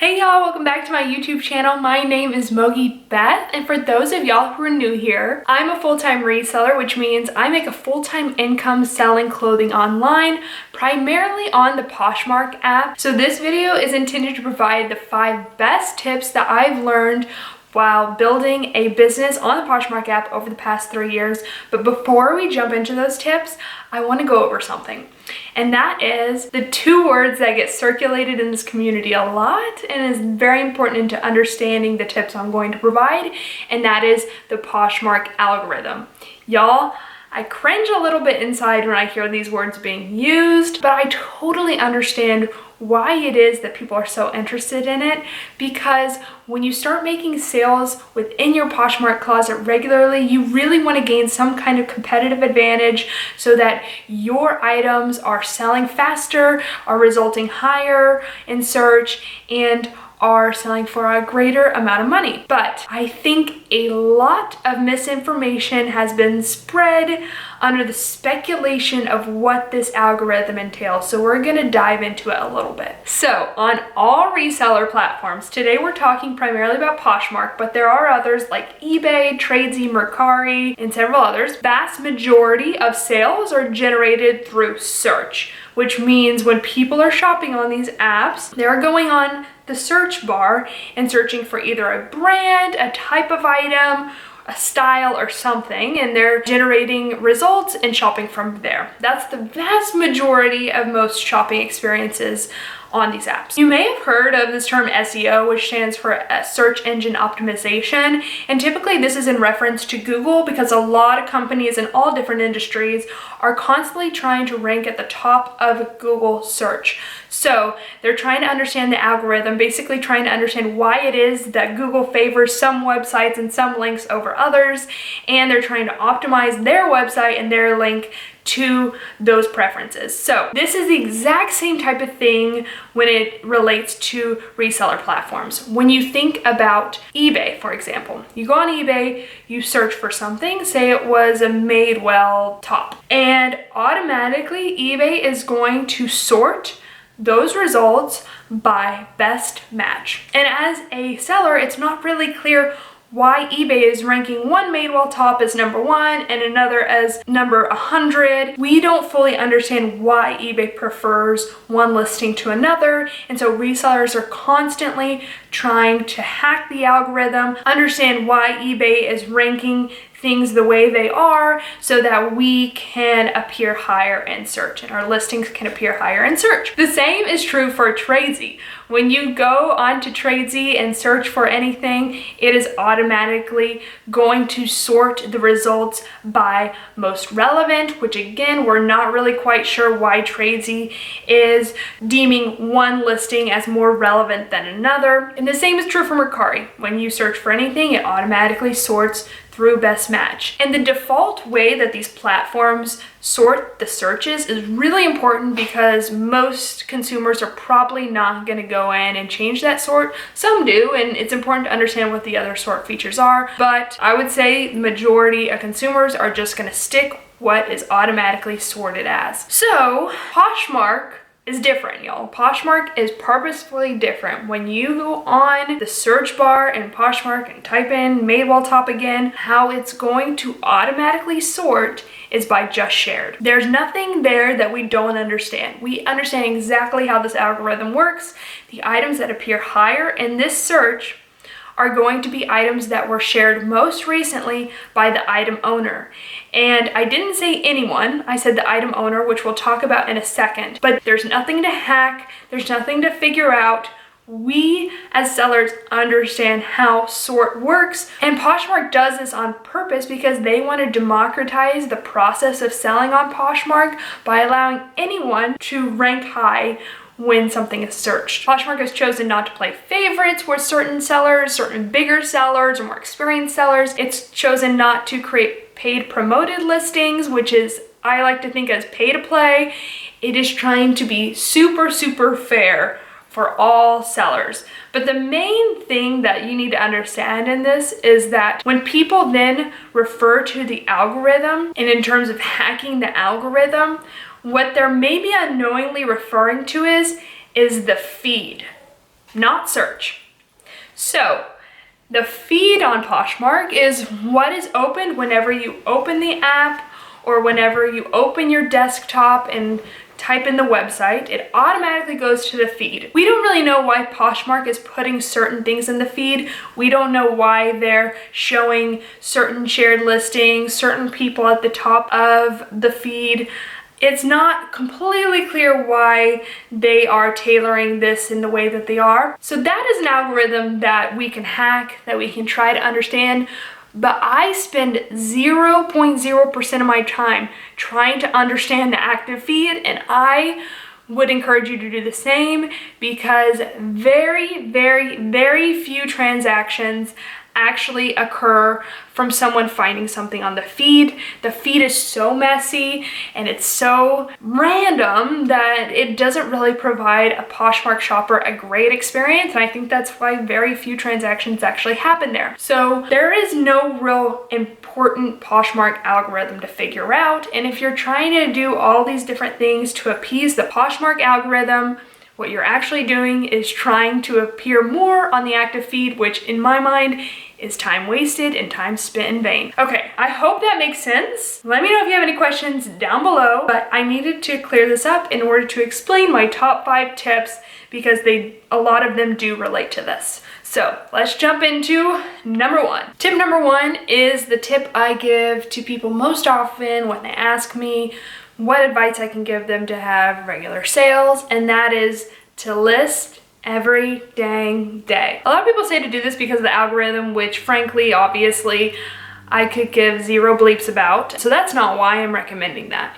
Hey y'all, welcome back to my YouTube channel. My name is Mogi Beth, and for those of y'all who are new here, I'm a full-time reseller, which means I make a full-time income selling clothing online, primarily on the Poshmark app. So this video is intended to provide the 5 best tips that I've learned while building a business on the Poshmark app over the past 3 years. But before we jump into those tips, I want to go over something. And that is the 2 words that get circulated in this community a lot and is very important into understanding the tips I'm going to provide, and that is the Poshmark algorithm. Y'all, I cringe a little bit inside when I hear these words being used, but I totally understand why it is that people are so interested in it, because when you start making sales within your Poshmark closet regularly, you really want to gain some kind of competitive advantage so that your items are selling faster, are resulting higher in search, and are selling for a greater amount of money. But I think a lot of misinformation has been spread under the speculation of what this algorithm entails. So we're gonna dive into it a little bit. So on all reseller platforms, today we're talking primarily about Poshmark, but there are others like eBay, Tradesy, Mercari, and several others. Vast majority of sales are generated through search, which means when people are shopping on these apps, they're going on the search bar and searching for either a brand, a type of item, a style, or something, and they're generating results and shopping from there. That's the vast majority of most shopping experiences on these apps. You may have heard of this term SEO, which stands for search engine optimization, and typically this is in reference to Google, because a lot of companies in all different industries are constantly trying to rank at the top of Google search. So they're trying to understand the algorithm, basically trying to understand why it is that Google favors some websites and some links over others, and they're trying to optimize their website and their link to those preferences. So this is the exact same type of thing when it relates to reseller platforms. When you think about eBay, for example, you go on eBay, you search for something, say it was a Madewell top, and automatically eBay is going to sort those results by best match. And as a seller, it's not really clear why eBay is ranking one Madewell top as number 1 and another as number 100. We don't fully understand why eBay prefers one listing to another, and so resellers are constantly trying to hack the algorithm, understand why eBay is ranking things the way they are so that we can appear higher in search and our listings can appear higher in search. The same is true for Tradesy. When you go onto Tradesy and search for anything, it is automatically going to sort the results by most relevant, which again, we're not really quite sure why Tradesy is deeming one listing as more relevant than another. And the same is true for Mercari. When you search for anything, it automatically sorts through best match. And the default way that these platforms sort the searches is really important, because most consumers are probably not going to go in and change that sort. Some do, and it's important to understand what the other sort features are, but I would say the majority of consumers are just going to stick what is automatically sorted as. So Poshmark is different, y'all. Poshmark is purposefully different. When you go on the search bar in Poshmark and type in Madewell top again, how it's going to automatically sort is by just shared. There's nothing there that we don't understand. We understand exactly how this algorithm works. The items that appear higher in this search are going to be items that were shared most recently by the item owner. And I didn't say anyone, I said the item owner, which we'll talk about in a second. But there's nothing to hack, there's nothing to figure out. We as sellers understand how sort works, and Poshmark does this on purpose because they want to democratize the process of selling on Poshmark by allowing anyone to rank high when something is searched. Poshmark has chosen not to play favorites with certain sellers, certain bigger sellers or more experienced sellers. It's chosen not to create paid promoted listings, which is, I like to think, as pay to play. It is trying to be super, super fair for all sellers. But the main thing that you need to understand in this is that when people then refer to the algorithm, and in terms of hacking the algorithm, what they're maybe unknowingly referring to is the feed. not search. So the feed on Poshmark is what is opened whenever you open the app or whenever you open your desktop and type in the website. It automatically goes to the feed. We don't really know why Poshmark is putting certain things in the feed. We don't know why they're showing certain shared listings, certain people at the top of the feed. It's not completely clear why they are tailoring this in the way that they are. So that is an algorithm that we can hack, that we can try to understand. But I spend 0.0% of my time trying to understand the active feed, and I would encourage you to do the same, because very few transactions actually occur from someone finding something on the feed. The feed is so messy and it's so random that it doesn't really provide a Poshmark shopper a great experience, and I think that's why very few transactions actually happen there. So there is no real important Poshmark algorithm to figure out, and if you're trying to do all these different things to appease the Poshmark algorithm, what you're actually doing is trying to appear more on the active feed, which in my mind is time wasted and time spent in vain. Okay, I hope that makes sense. Let me know if you have any questions down below, but I needed to clear this up in order to explain my top 5 tips, because a lot of them do relate to this. So let's jump into number 1. Tip number 1 is the tip I give to people most often when they ask me what advice I can give them to have regular sales, and that is to list every dang day. A lot of people say to do this because of the algorithm, which frankly, obviously, I could give zero bleeps about. So that's not why I'm recommending that.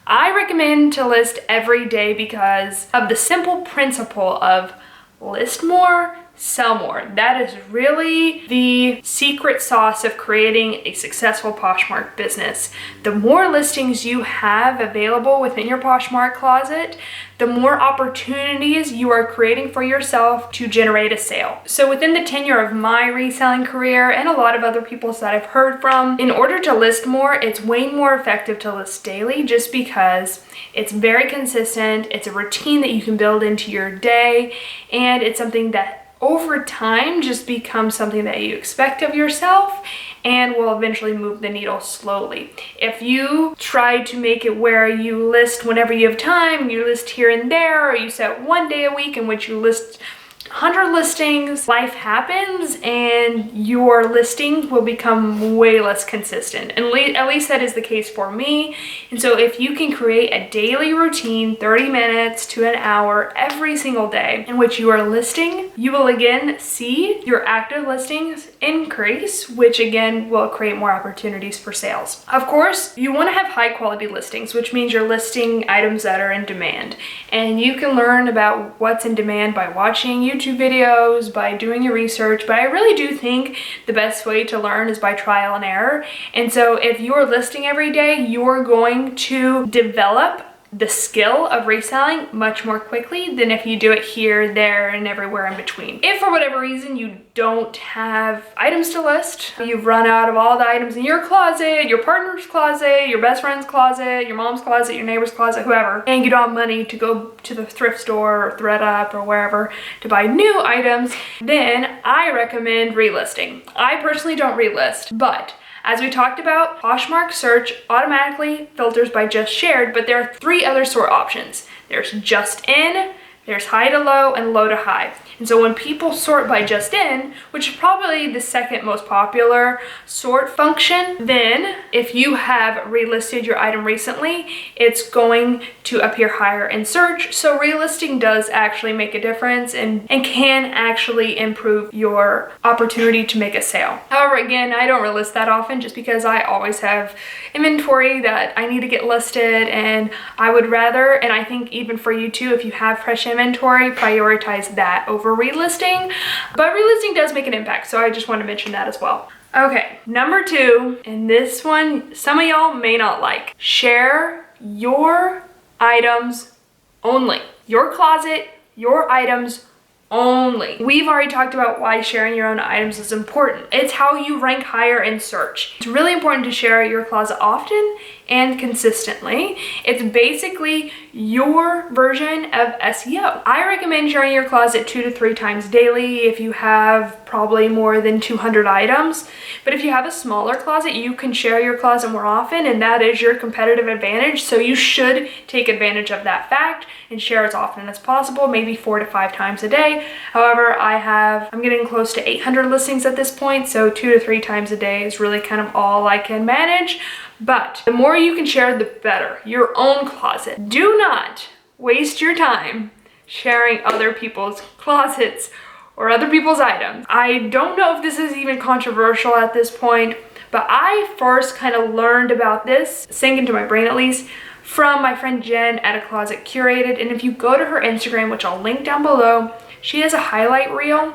I recommend to list every day because of the simple principle of list more, sell more. That is really the secret sauce of creating a successful Poshmark business. The more listings you have available within your Poshmark closet, the more opportunities you are creating for yourself to generate a sale. So within the tenure of my reselling career and a lot of other people's that I've heard from, in order to list more, it's way more effective to list daily, just because it's very consistent, it's a routine that you can build into your day, and it's something that over time just becomes something that you expect of yourself and will eventually move the needle slowly. If you try to make it where you list whenever you have time, you list here and there, or you set one day a week in which you list 100 listings, life happens and your listing will become way less consistent. And at least that is the case for me. And so if you can create a daily routine, 30 minutes to an hour every single day in which you are listing, you will again see your active listings increase, which again will create more opportunities for sales. Of course, you want to have high quality listings, which means you're listing items that are in demand. And you can learn about what's in demand by watching YouTube videos, by doing your research, but I really do think the best way to learn is by trial and error. And so if you're listing every day, you're going to develop the skill of reselling much more quickly than if you do it here, there, and everywhere in between. If for whatever reason you don't have items to list, you've run out of all the items in your closet, your partner's closet, your best friend's closet, your mom's closet, your neighbor's closet, whoever, and you don't have money to go to the thrift store or ThredUp or wherever to buy new items, then I recommend relisting. I personally don't relist, but as we talked about, Poshmark search automatically filters by just shared, but there are 3 other sort options. There's just in, there's high to low, and low to high. And so when people sort by just in, which is probably the second most popular sort function, then if you have relisted your item recently, it's going to appear higher in search. So relisting does actually make a difference and can actually improve your opportunity to make a sale. However, again, I don't relist that often just because I always have inventory that I need to get listed, and I would rather, and I think even for you too, if you have fresh inventory, prioritize that over relisting. But relisting does make an impact, so I just want to mention that as well. Okay, number 2, and this one some of y'all may not like. Share your items only. Your closet, your items only. We've already talked about why sharing your own items is important. It's how you rank higher in search. It's really important to share your closet often and consistently. It's basically your version of SEO. I recommend sharing your closet 2 to 3 times daily if you have probably more than 200 items. But if you have a smaller closet, you can share your closet more often, and that is your competitive advantage. So you should take advantage of that fact and share as often as possible, maybe 4 to 5 times a day. However, I'm getting close to 800 listings at this point, so 2 to 3 times a day is really kind of all I can manage. But the more you can share, the better. Your own closet. Do not waste your time sharing other people's closets or other people's items. I don't know if this is even controversial at this point, but I first kind of learned about this, sank into my brain at least, from my friend Jen at A Closet Curated. And if you go to her Instagram, which I'll link down below, she has a highlight reel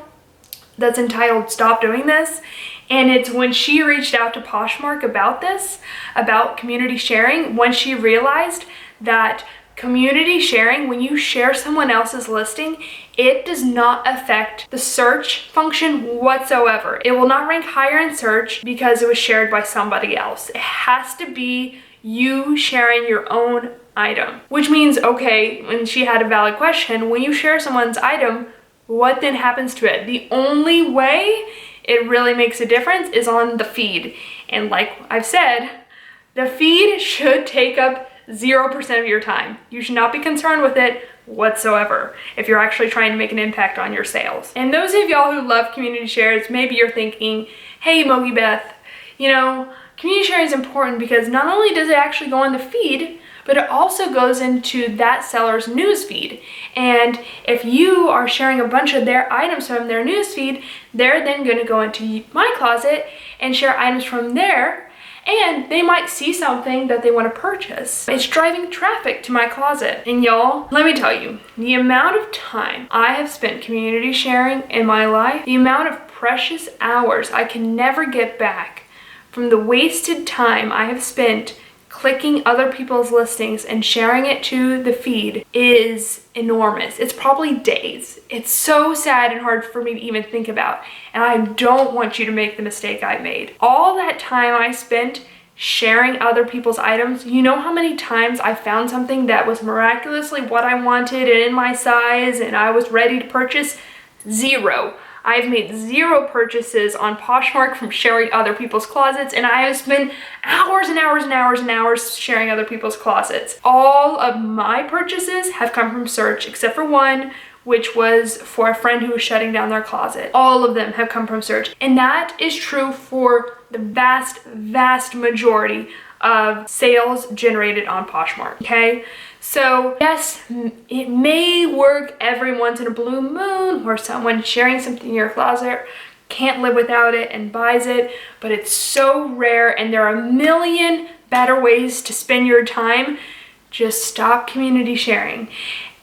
that's entitled "Stop Doing This." And it's when she reached out to Poshmark about this, about community sharing, when she realized that community sharing, when you share someone else's listing, it does not affect the search function whatsoever. It will not rank higher in search because it was shared by somebody else. It has to be you sharing your own item, which means, okay, when she had a valid question, when you share someone's item, what then happens to it? The only way it really makes a difference is on the feed. And like I've said, the feed should take up 0% of your time. You should not be concerned with it whatsoever if you're actually trying to make an impact on your sales. And those of y'all who love community shares, maybe you're thinking, hey, Mogi Beth, community sharing is important because not only does it actually go on the feed, but it also goes into that seller's news feed. And if you are sharing a bunch of their items from their news feed, they're then going to go into my closet and share items from there, and they might see something that they want to purchase. It's driving traffic to my closet. And y'all, let me tell you, the amount of time I have spent community sharing in my life, the amount of precious hours I can never get back from the wasted time I have spent clicking other people's listings and sharing it to the feed is enormous. It's probably days. It's so sad and hard for me to even think about. And I don't want you to make the mistake I made. All that time I spent sharing other people's items, you know how many times I found something that was miraculously what I wanted and in my size and I was ready to purchase? 0. I've made 0 purchases on Poshmark from sharing other people's closets, and I have spent hours and hours and hours and hours sharing other people's closets. All of my purchases have come from search, except for one, which was for a friend who was shutting down their closet. All of them have come from search. And that is true for the vast, vast majority of sales generated on Poshmark, okay? So yes, it may work every once in a blue moon where someone sharing something in your closet can't live without it and buys it, but it's so rare and there are a million better ways to spend your time. Just stop community sharing.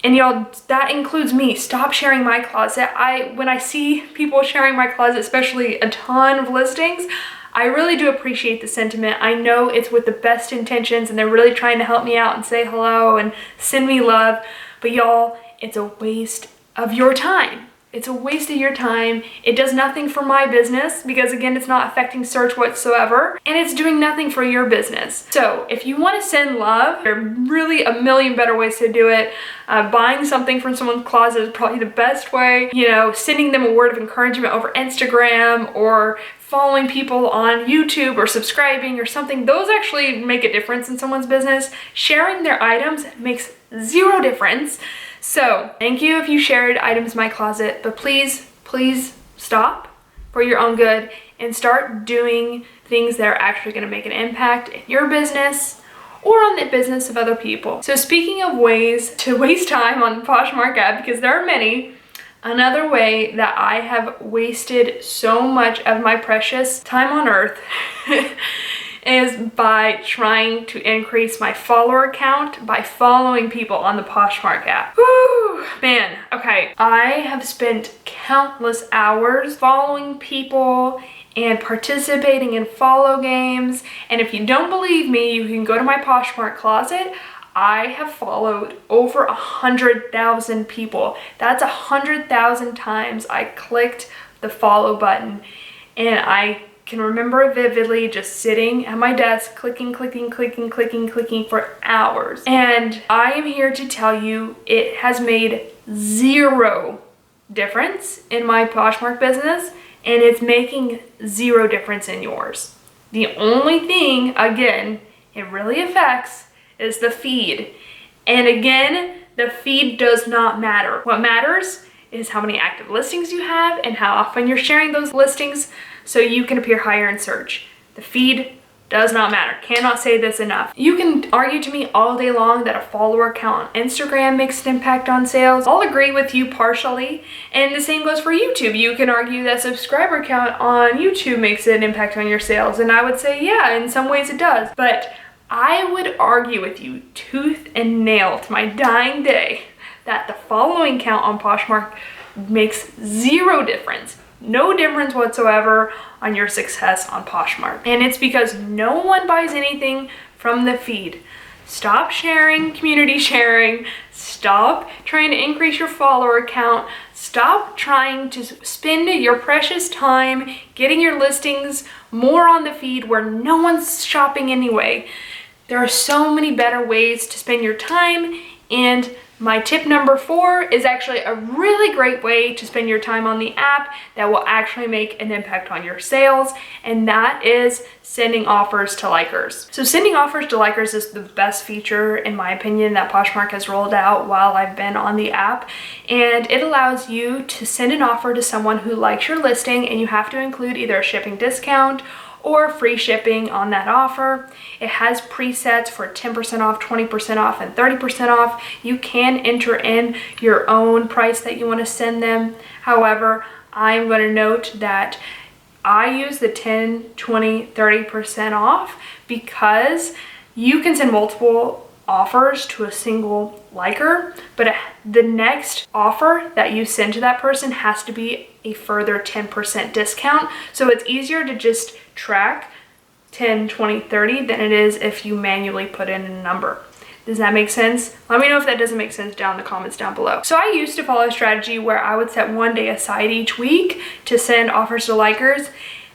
And y'all, that includes me. Stop sharing my closet. When I see people sharing my closet, especially a ton of listings, I really do appreciate the sentiment. I know it's with the best intentions and they're really trying to help me out and say hello and send me love. But y'all, it's a waste of your time. It's a waste of your time. It does nothing for my business because again, it's not affecting search whatsoever, and it's doing nothing for your business. So if you want to send love, there are really a million better ways to do it. Buying something from someone's closet is probably the best way. Sending them a word of encouragement over Instagram or following people on YouTube or subscribing or something. Those actually make a difference in someone's business. Sharing their items makes 0 difference. So thank you if you shared items in my closet, but please, please stop for your own good and start doing things that are actually going to make an impact in your business or on the business of other people. So speaking of ways to waste time on the Poshmark app, because there are many, another way that I have wasted so much of my precious time on earth is by trying to increase my follower count by following people on the Poshmark app. Whew, man, okay. I have spent countless hours following people and participating in follow games. And if you don't believe me, you can go to my Poshmark closet. I have followed over 100,000 people. That's 100,000 times I clicked the follow button, and I can remember vividly just sitting at my desk clicking for hours. And I am here to tell you it has made zero difference in my Poshmark business, and it's making zero difference in yours. The only thing, again, it really affects is the feed. And again, the feed does not matter. What matters is how many active listings you have and how often you're sharing those listings so you can appear higher in search. The feed does not matter. Cannot say this enough. You can argue to me all day long that a follower count on Instagram makes an impact on sales. I'll agree with you partially, and the same goes for YouTube. You can argue that subscriber count on YouTube makes an impact on your sales, and I would say, yeah, in some ways it does. But I would argue with you tooth and nail to my dying day that the following count on Poshmark makes zero difference. No difference whatsoever on your success on Poshmark. And it's because no one buys anything from the feed. Stop sharing, community sharing. Stop trying to increase your follower count. Stop trying to spend your precious time getting your listings more on the feed where no one's shopping anyway. There are so many better ways to spend your time, and my tip number 4 is actually a really great way to spend your time on the app that will actually make an impact on your sales, and that is sending offers to likers. So sending offers to likers is the best feature, in my opinion, that Poshmark has rolled out while I've been on the app, and it allows you to send an offer to someone who likes your listing, and you have to include either a shipping discount or free shipping on that offer. It has presets for 10% off, 20% off, and 30% off. You can enter in your own price that you want to send them. However, I'm going to note that I use the 10, 20, 30% off because you can send multiple offers to a single liker, but the next offer that you send to that person has to be a further 10% discount. So it's easier to just track 10, 20, 30 than it is if you manually put in a number. Does that make sense? Let me know if that doesn't make sense down in the comments down below. So I used to follow a strategy where I would set one day aside each week to send offers to likers.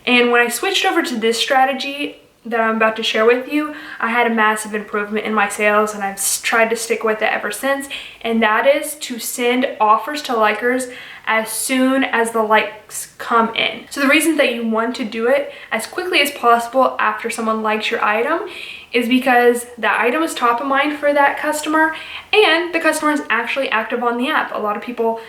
And when I switched over to this strategy that I'm about to share with you, I had a massive improvement in my sales, and I've tried to stick with it ever since. And that is to send offers to likers as soon as the likes come in. So the reason that you want to do it as quickly as possible after someone likes your item is because that item is top of mind for that customer, and the customer is actually active on the app. A lot of people,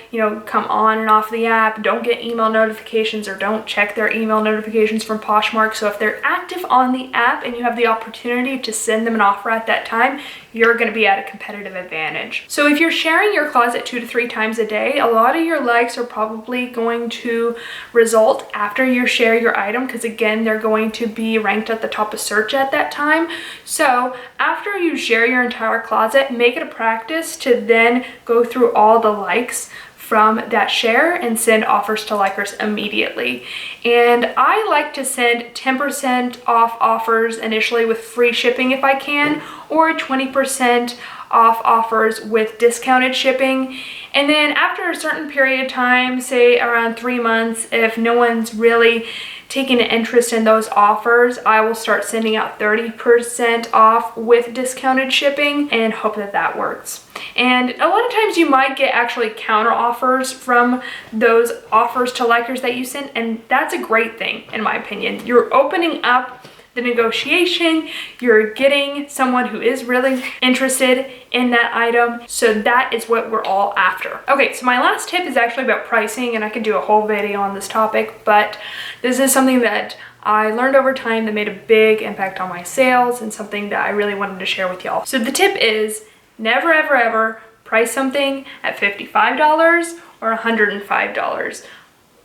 come on and off the app, don't get email notifications or don't check their email notifications from Poshmark. So if they're active on the app and you have the opportunity to send them an offer at that time, you're going to be at a competitive advantage. So if you're sharing your closet 2 to 3 times a day, a lot of your likes are probably going to result after you share your item, because again, they're going to be ranked at the top of search at that time. So after you share your entire closet, make it a practice to then go through all the likes from that share and send offers to likers immediately. And I like to send 10% off offers initially with free shipping if I can, or 20% off offers with discounted shipping. And then after a certain period of time, say around 3 months, if no one's really taking an interest in those offers, I will start sending out 30% off with discounted shipping and hope that that works. And a lot of times you might get actually counter offers from those offers to likers that you send, and that's a great thing in my opinion. You're opening up the negotiation, you're getting someone who is really interested in that item. So that is what we're all after. Okay, so my last tip is actually about pricing, and I could do a whole video on this topic, but this is something that I learned over time that made a big impact on my sales and something that I really wanted to share with y'all. So the tip is never ever ever price something at $55 or $105.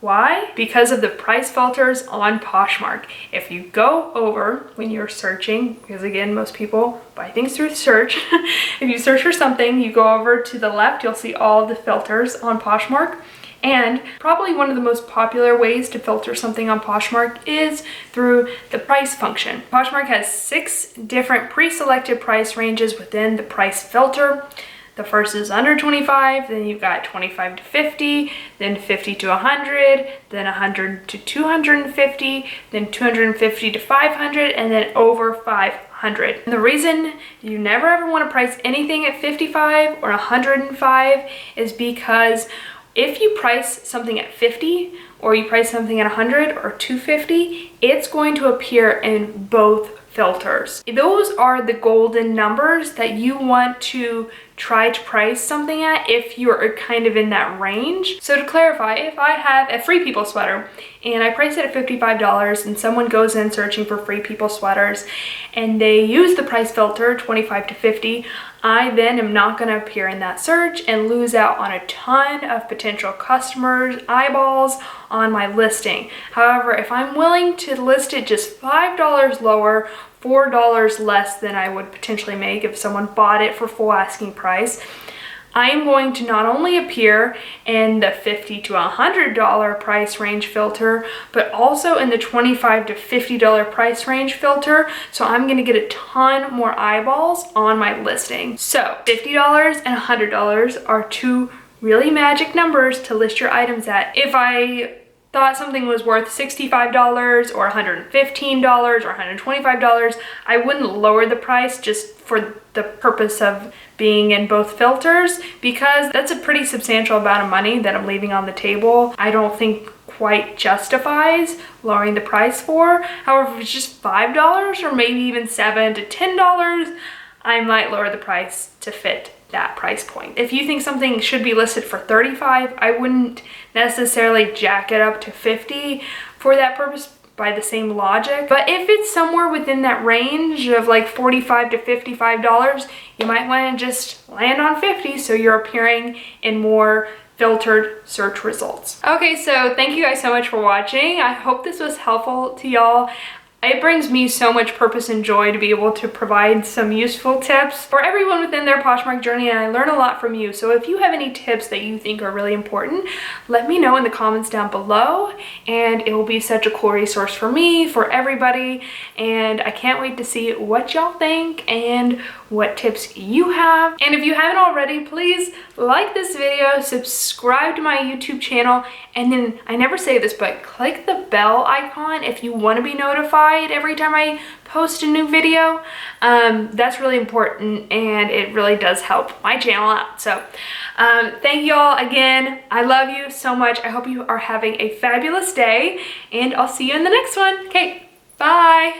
Why? Because of the price filters on Poshmark. If you go over when you're searching, because again, most people buy things through search. If you search for something, you go over to the left, you'll see all the filters on Poshmark. And probably one of the most popular ways to filter something on Poshmark is through the price function. Poshmark has 6 different pre-selected price ranges within the price filter. The first is under 25, then you've got 25 to 50, then 50 to 100, then 100 to 250, then 250 to 500, and then over 500. And the reason you never ever want to price anything at 55 or 105 is because if you price something at 50 or you price something at 100 or 250, it's going to appear in both filters. Those are the golden numbers that you want to try to price something at if you're kind of in that range. So to clarify, if I have a Free People sweater and I price it at $55 and someone goes in searching for Free People sweaters and they use the price filter 25 to 50, I then am not going to appear in that search and lose out on a ton of potential customers' eyeballs on my listing. However, if I'm willing to list it just $5 lower, $4 less than I would potentially make if someone bought it for full asking price, I am going to not only appear in the $50 to $100 price range filter, but also in the $25 to $50 price range filter. So I'm going to get a ton more eyeballs on my listing. So $50 and $100 are 2 really magic numbers to list your items at. If I thought something was worth $65 or $115 or $125, I wouldn't lower the price just for the purpose of being in both filters, because that's a pretty substantial amount of money that I'm leaving on the table. I don't think quite justifies lowering the price for. However, if it's just $5 or maybe even $7 to $10, I might lower the price to fit that price point. If you think something should be listed for $35, I wouldn't necessarily jack it up to $50 for that purpose by the same logic. But if it's somewhere within that range of like $45 to $55, you might want to just land on $50 so you're appearing in more filtered search results. Okay, so thank you guys so much for watching. I hope this was helpful to y'all. It brings me so much purpose and joy to be able to provide some useful tips for everyone within their Poshmark journey, and I learn a lot from you. So if you have any tips that you think are really important, let me know in the comments down below, and it will be such a cool resource for me, for everybody, and I can't wait to see what y'all think and what tips you have. And if you haven't already, please like this video, subscribe to my YouTube channel, and then I never say this, but click the bell icon if you want to be notified every time I post a new video. That's really important, and it really does help my channel out. So thank you all again. I love you so much. I hope you are having a fabulous day, and I'll see you in the next one. Okay, bye.